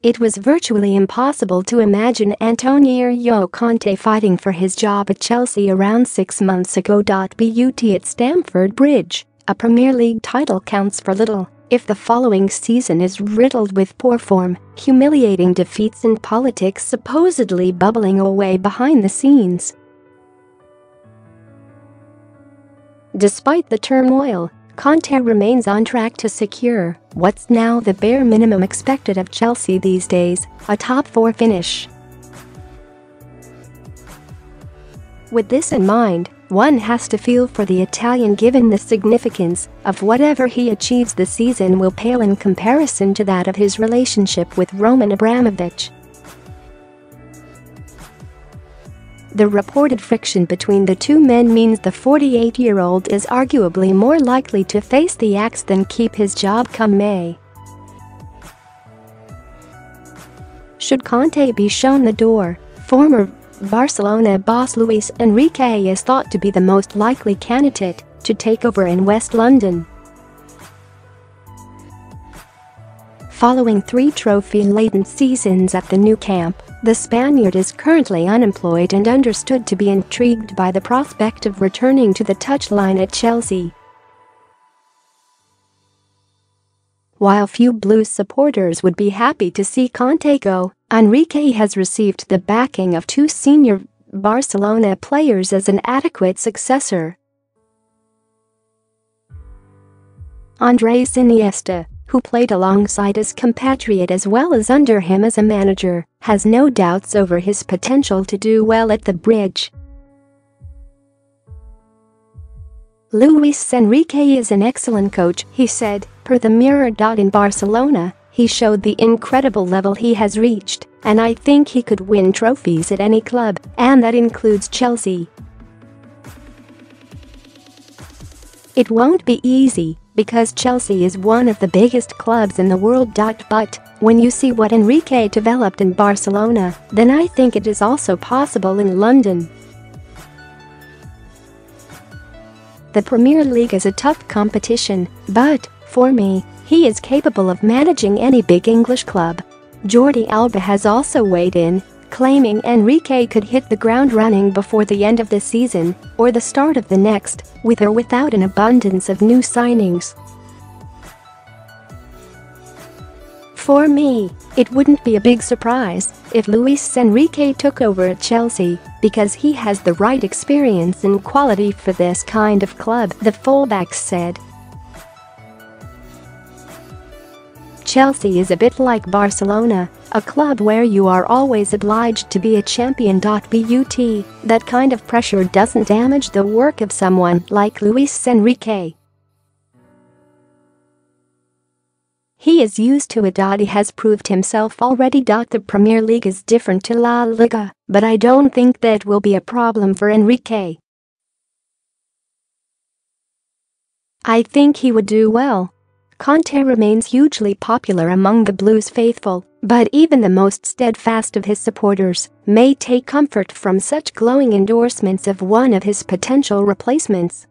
It was virtually impossible to imagine Antonio Conte fighting for his job at Chelsea around 6 months ago. But at Stamford Bridge, a Premier League title counts for little if the following season is riddled with poor form, humiliating defeats and politics supposedly bubbling away behind the scenes. Despite the turmoil, Conte remains on track to secure what's now the bare minimum expected of Chelsea these days, a top 4 finish. With this in mind, one has to feel for the Italian, given the significance of whatever he achieves this season will pale in comparison to that of his relationship with Roman Abramovich. The reported friction between the two men means the 48-year-old is arguably more likely to face the axe than keep his job come May. Should Conte be shown the door, former Barcelona boss Luis Enrique is thought to be the most likely candidate to take over in West London. Following 3 trophy-laden seasons at the new camp, the Spaniard is currently unemployed and understood to be intrigued by the prospect of returning to the touchline at Chelsea. While few Blues supporters would be happy to see Conte go, Enrique has received the backing of 2 senior Barcelona players as an adequate successor. Andres Iniesta, who played alongside his compatriot as well as under him as a manager, has no doubts over his potential to do well at the Bridge. Luis Enrique is an excellent coach, he said, per the Mirror. In Barcelona, he showed the incredible level he has reached, and I think he could win trophies at any club, and that includes Chelsea. It won't be easy, because Chelsea is one of the biggest clubs in the world. But when you see what Enrique developed in Barcelona, then I think it is also possible in London. The Premier League is a tough competition, but, for me, he is capable of managing any big English club. Jordi Alba has also weighed in, claiming Enrique could hit the ground running before the end of the season or the start of the next, with or without an abundance of new signings. For me, it wouldn't be a big surprise if Luis Enrique took over at Chelsea, because he has the right experience and quality for this kind of club, the fullback said. Chelsea is a bit like Barcelona, a club where you are always obliged to be a champion. But that kind of pressure doesn't damage the work of someone like Luis Enrique. He is used to it. He has proved himself already. The Premier League is different to La Liga, but I don't think that will be a problem for Enrique. I think he would do well. Conte remains hugely popular among the Blues faithful, but even the most steadfast of his supporters may take comfort from such glowing endorsements of one of his potential replacements.